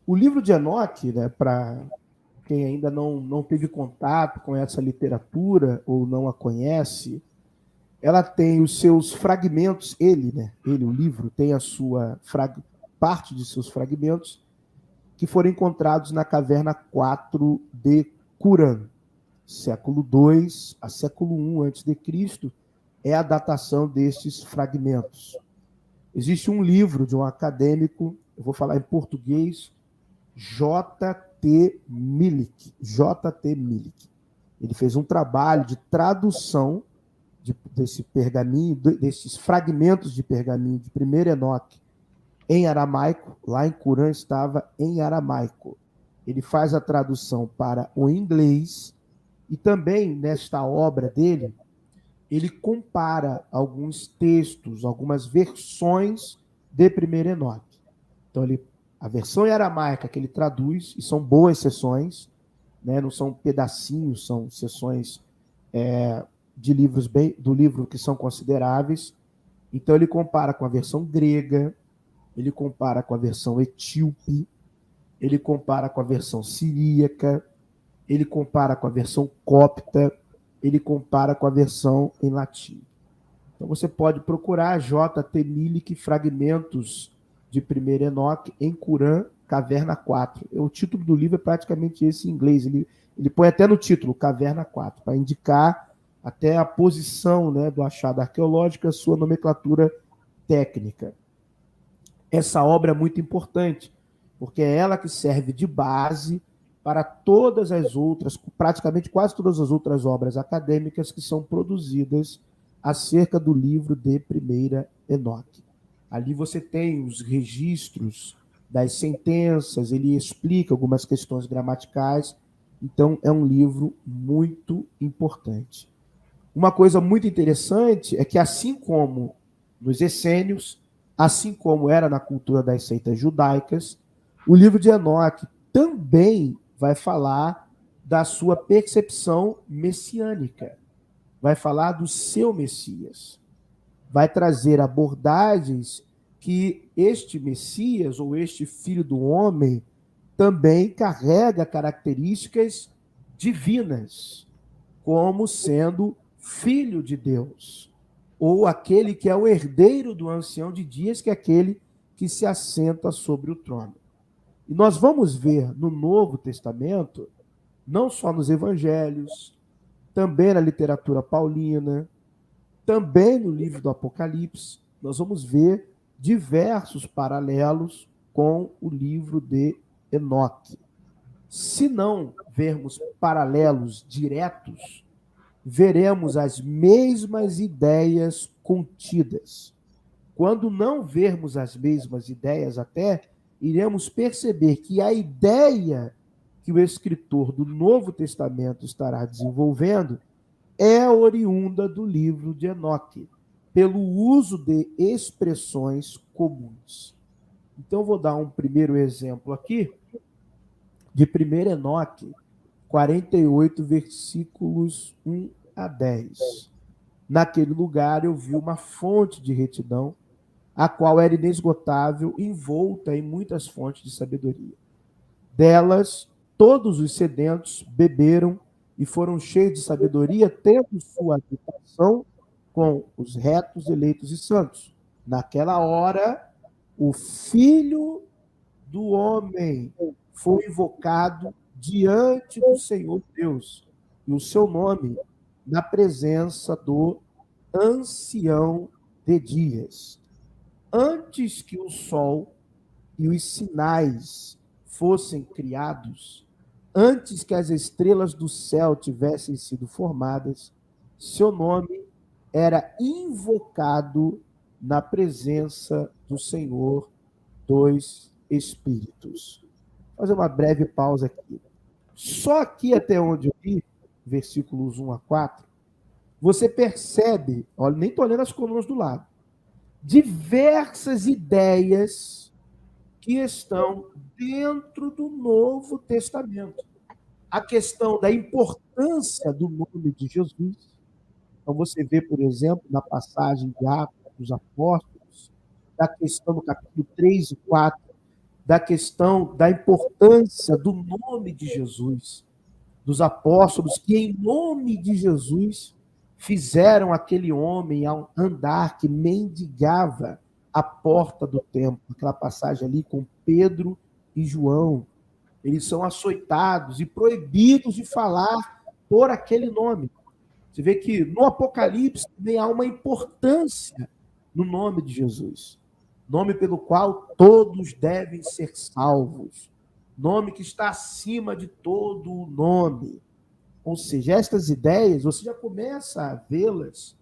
O livro de Enoque, né, para quem ainda não teve contato com essa literatura ou não a conhece, ela tem os seus fragmentos, o livro, tem a sua parte de seus fragmentos que foram encontrados na caverna 4 de Qumran, século II a século I a.C., é a datação destes fragmentos. Existe um livro de um acadêmico, eu vou falar em português, J.T. Milik. J.T. Milik. Ele fez um trabalho de tradução desse pergaminho, desses fragmentos de pergaminho de primeiro Enoque em aramaico. Lá em Qumran estava em aramaico. Ele faz a tradução para o inglês e também nesta obra dele ele compara alguns textos, algumas versões de primeiro Enoque. Então a versão em aramaica que ele traduz, e são boas sessões, né? Não são pedacinhos, são sessões de livros do livro que são consideráveis. Então ele compara com a versão grega, ele compara com a versão etíope, ele compara com a versão siríaca, ele compara com a versão copta, ele compara com a versão em latim. Então você pode procurar J.T. Milik, fragmentos de primeiro Enoque em Qumran, Caverna 4. O título do livro é praticamente esse em inglês. Ele põe até no título, Caverna 4, para indicar até a posição, né, do achado arqueológico, a sua nomenclatura técnica. Essa obra é muito importante, porque é ela que serve de base para todas as outras, praticamente quase todas as outras obras acadêmicas que são produzidas acerca do livro de primeira Enoque. Ali você tem os registros das sentenças, ele explica algumas questões gramaticais, então é um livro muito importante. Uma coisa muito interessante é que, assim como nos essênios, assim como era na cultura das seitas judaicas, o livro de Enoque também vai falar da sua percepção messiânica, vai falar do seu Messias, vai trazer abordagens que este Messias, ou este Filho do Homem, também carrega características divinas, como sendo filho de Deus, ou aquele que é o herdeiro do ancião de dias, que é aquele que se assenta sobre o trono. E nós vamos ver no Novo Testamento, não só nos evangelhos, também na literatura paulina, também no livro do Apocalipse, nós vamos ver diversos paralelos com o livro de Enoque. Se não vermos paralelos diretos, veremos as mesmas ideias contidas. Quando não vermos as mesmas ideias até, iremos perceber que a ideia que o escritor do Novo Testamento estará desenvolvendo é oriunda do livro de Enoque, pelo uso de expressões comuns. Então, vou dar um primeiro exemplo aqui, de 1 Enoque, 48, versículos 1 a 10. Naquele lugar eu vi uma fonte de retidão, a qual era inesgotável, envolta em muitas fontes de sabedoria. Delas, todos os sedentos beberam e foram cheios de sabedoria, tendo sua habitação com os retos, eleitos e santos. Naquela hora, o Filho do Homem foi invocado diante do Senhor Deus, e o seu nome na presença do Ancião de Dias. Antes que o sol e os sinais fossem criados, antes que as estrelas do céu tivessem sido formadas, seu nome era invocado na presença do Senhor dos Espíritos. Vou fazer uma breve pausa aqui. Só aqui até onde eu li, versículos 1 a 4, você percebe, olha, nem estou lendo as colunas do lado, diversas ideias que estão dentro do Novo Testamento. A questão da importância do nome de Jesus. Então, você vê, por exemplo, na passagem de Atos dos Apóstolos, da questão do capítulo 3 e 4, da questão da importância do nome de Jesus, dos apóstolos que, em nome de Jesus, fizeram aquele homem ao andar que mendigava à porta do templo. Aquela passagem ali com Pedro e João. Eles são açoitados e proibidos de falar por aquele nome. Você vê que no Apocalipse também há uma importância no nome de Jesus. Nome pelo qual todos devem ser salvos. Nome que está acima de todo o nome. Ou seja, estas ideias, você já começa a vê-las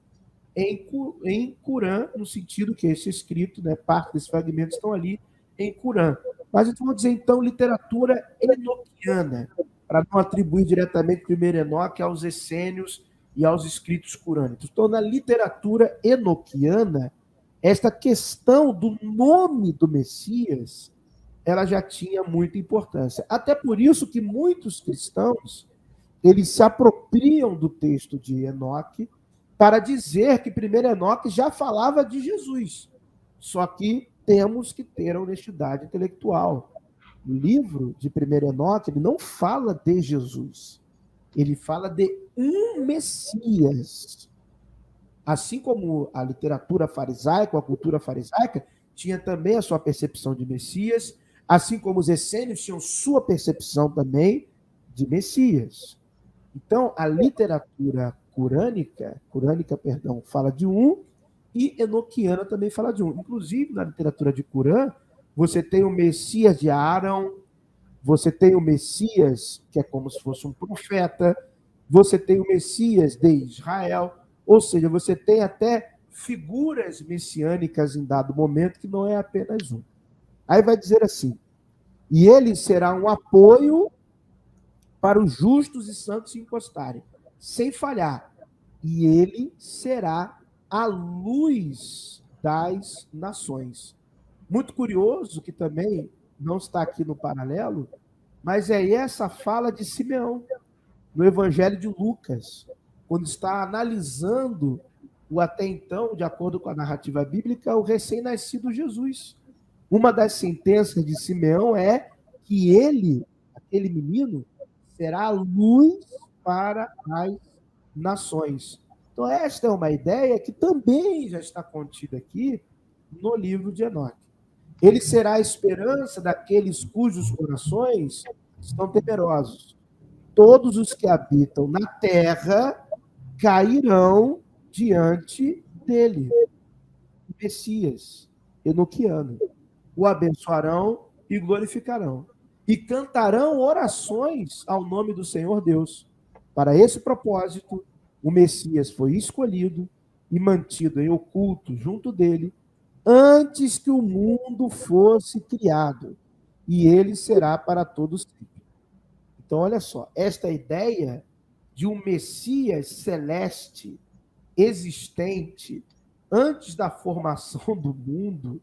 em Corã, no sentido que esse escrito, né, parte desses fragmentos estão ali em Corã. Mas eu vou dizer, então, literatura enoquiana, para não atribuir diretamente o primeiro Enoque aos essênios e aos escritos corânicos. Então, na literatura enoquiana, esta questão do nome do Messias, ela já tinha muita importância. Até por isso que muitos cristãos, eles se apropriam do texto de Enoque para dizer que primeiro Enoque já falava de Jesus. Só que temos que ter a honestidade intelectual. O livro de primeiro Enoque, ele não fala de Jesus. Ele fala de um Messias. Assim como a literatura farisaica, a cultura farisaica, tinha também a sua percepção de Messias, assim como os essênios tinham sua percepção também de Messias. Então, a literatura corânica, fala de um, e enoquiana também fala de um. Inclusive, na literatura de Corã, você tem o Messias de Arão, você tem o Messias, que é como se fosse um profeta, você tem o Messias de Israel, ou seja, você tem até figuras messiânicas em dado momento, que não é apenas um. Aí vai dizer assim, e ele será um apoio para os justos e santos se encostarem, sem falhar, e ele será a luz das nações. Muito curioso, que também não está aqui no paralelo, mas é essa fala de Simeão, no Evangelho de Lucas, quando está analisando o até então, de acordo com a narrativa bíblica, o recém-nascido Jesus. Uma das sentenças de Simeão é que ele, aquele menino, será a luz para as nações. Então, esta é uma ideia que também já está contida aqui no livro de Enoque. Ele será a esperança daqueles cujos corações estão temerosos. Todos os que habitam na terra cairão diante dele. O Messias, enoquiano. O abençoarão e glorificarão. E cantarão orações ao nome do Senhor Deus. Para esse propósito, o Messias foi escolhido e mantido em oculto junto dele, antes que o mundo fosse criado, e ele será para todos sempre. Então, olha só, esta ideia de um Messias celeste, existente, antes da formação do mundo,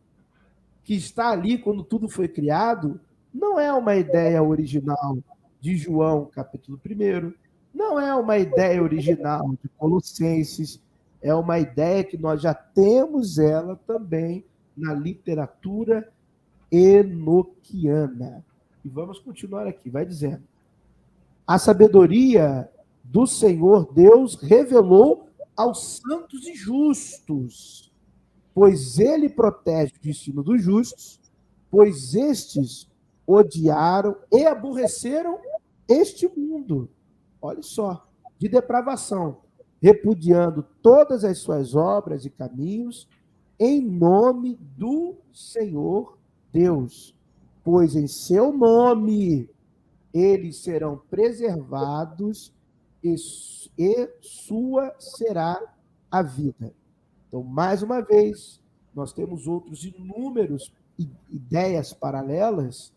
que está ali quando tudo foi criado, não é uma ideia original de João, capítulo 1, não é uma ideia original de Colossenses, é uma ideia que nós já temos ela também na literatura enoquiana. E vamos continuar aqui, vai dizendo. A sabedoria do Senhor Deus revelou aos santos e justos, pois ele protege o destino dos justos, pois estes odiaram e aborreceram este mundo. Olha só, de depravação, repudiando todas as suas obras e caminhos, em nome do Senhor Deus, pois em seu nome eles serão preservados e sua será a vida. Então, mais uma vez, nós temos outros inúmeros ideias paralelas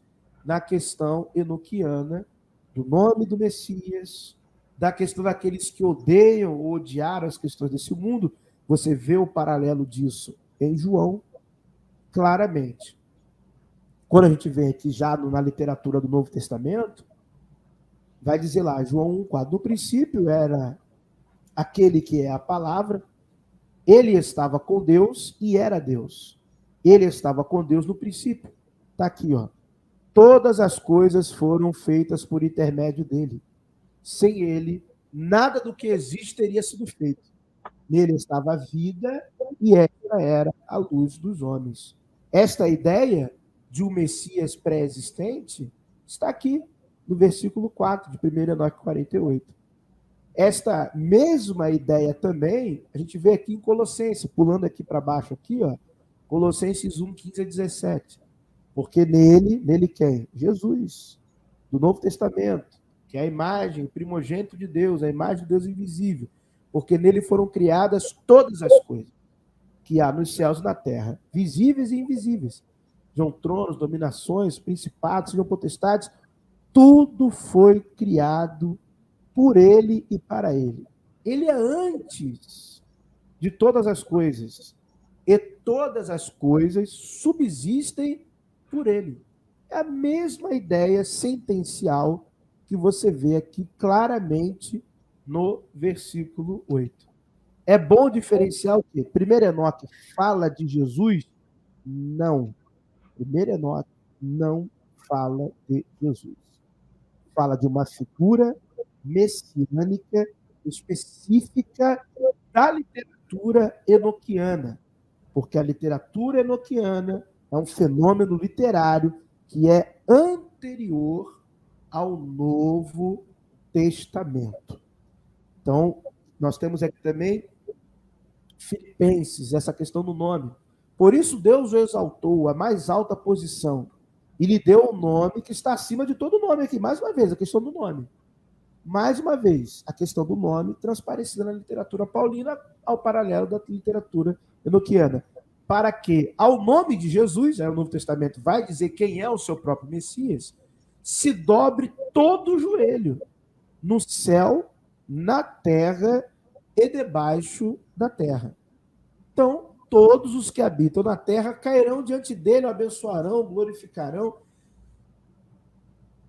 na questão enoquiana do nome do Messias, da questão daqueles que odeiam ou odiaram as questões desse mundo. Você vê o paralelo disso em João, claramente. Quando a gente vem aqui já na literatura do Novo Testamento, vai dizer lá, João 1,4, no princípio era aquele que é a palavra, ele estava com Deus e era Deus. Ele estava com Deus no princípio. Está aqui, ó. Todas as coisas foram feitas por intermédio dele. Sem ele, nada do que existe teria sido feito. Nele estava a vida e esta era a luz dos homens. Esta ideia de um Messias pré-existente está aqui no versículo 4 de 1 Enoque 48. Esta mesma ideia também, a gente vê aqui em Colossenses, pulando aqui para baixo, aqui, ó, Colossenses 1, 15 a 17. Porque nele quem? Jesus, do Novo Testamento, que é a imagem, o primogênito de Deus, a imagem de Deus invisível. Porque nele foram criadas todas as coisas que há nos céus e na terra, visíveis e invisíveis. Sejam tronos, dominações, principados, sejam potestades, tudo foi criado por ele e para ele. Ele é antes de todas as coisas, e todas as coisas subsistem por ele. É a mesma ideia sentencial que você vê aqui claramente no versículo 8. É bom diferenciar o quê? Primeiro Enoque fala de Jesus? Não. Primeiro Enoque não fala de Jesus. Fala de uma figura messiânica específica da literatura enoquiana, porque a literatura enoquiana é um fenômeno literário que é anterior ao Novo Testamento. Então, nós temos aqui também Filipenses, essa questão do nome. Por isso Deus o exaltou à mais alta posição e lhe deu um nome que está acima de todo nome aqui. Mais uma vez, a questão do nome. Mais uma vez, a questão do nome transparecida na literatura paulina ao paralelo da literatura enoquiana. Para que, ao nome de Jesus, o Novo Testamento vai dizer quem é o seu próprio Messias, se dobre todo o joelho, no céu, na terra e debaixo da terra. Então, todos os que habitam na terra cairão diante dele, o abençoarão, glorificarão.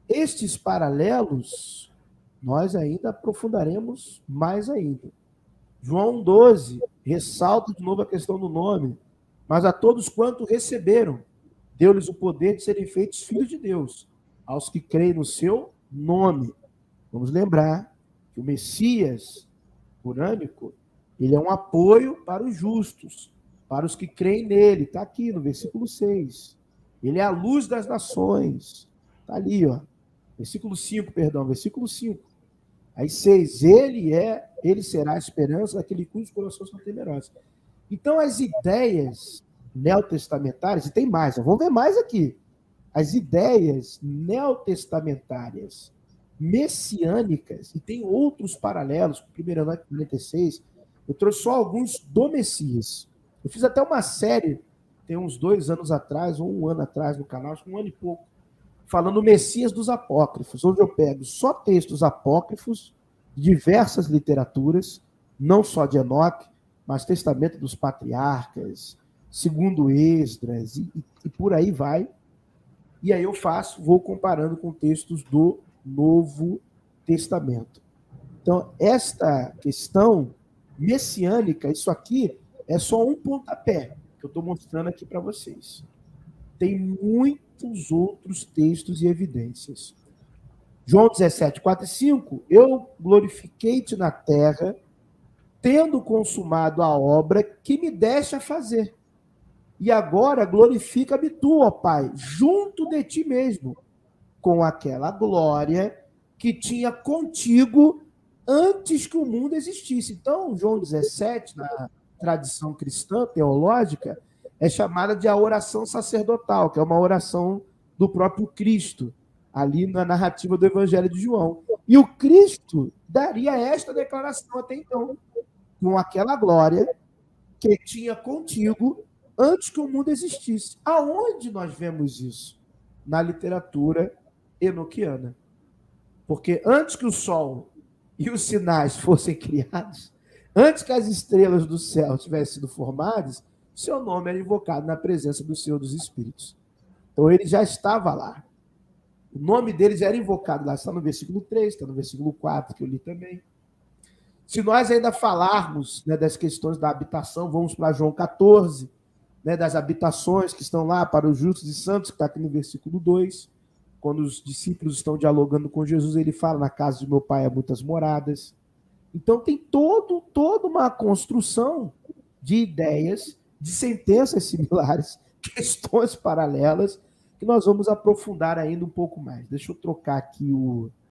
Estes paralelos nós ainda aprofundaremos mais ainda. João 12 ressalta de novo a questão do nome. Mas a todos quanto receberam, deu-lhes o poder de serem feitos filhos de Deus, aos que creem no seu nome. Vamos lembrar que o Messias urânico, ele é um apoio para os justos, para os que creem nele. Está aqui no versículo 6. Ele é a luz das nações. Está ali, ó. Versículo 5. Aí 6, ele será a esperança daquele cujos corações são temerosos. Então, as ideias neotestamentárias, e tem mais, vamos ver mais aqui. As ideias neotestamentárias messiânicas, e tem outros paralelos, com 1 Enoque 46, eu trouxe só alguns do Messias. Eu fiz até uma série, tem uns 2 anos atrás, ou 1 ano atrás no canal, acho que 1 ano e pouco, falando o Messias dos Apócrifos, onde eu pego só textos apócrifos de diversas literaturas, não só de Enoque, mas Testamento dos Patriarcas, segundo Esdras, e por aí vai. E aí eu vou comparando com textos do Novo Testamento. Então, esta questão messiânica, isso aqui é só um pontapé que eu estou mostrando aqui para vocês. Tem muitos outros textos e evidências. João 17, 4 e 5, eu glorifiquei-te na terra, tendo consumado a obra que me deste a fazer. E agora glorifica-me tu, ó Pai, junto de ti mesmo, com aquela glória que tinha contigo antes que o mundo existisse. Então, João 17, na tradição cristã, teológica, é chamada de a oração sacerdotal, que é uma oração do próprio Cristo, ali na narrativa do Evangelho de João. E o Cristo daria esta declaração até então, com aquela glória que tinha contigo antes que o mundo existisse. Aonde nós vemos isso? Na literatura enoquiana. Porque antes que o sol e os sinais fossem criados, antes que as estrelas do céu tivessem sido formadas, seu nome era invocado na presença do Senhor dos Espíritos. Então ele já estava lá. O nome dele já era invocado lá. Está no versículo 3, está no versículo 4, que eu li também. Se nós ainda falarmos, né, das questões da habitação, vamos para João 14, né, das habitações que estão lá para os justos e santos, que está aqui no versículo 2. quando os discípulos estão dialogando com Jesus, ele fala: na casa de meu pai há muitas moradas. Então tem toda uma construção de ideias, de sentenças similares, questões paralelas, que nós vamos aprofundar ainda um pouco mais. Deixa eu trocar aqui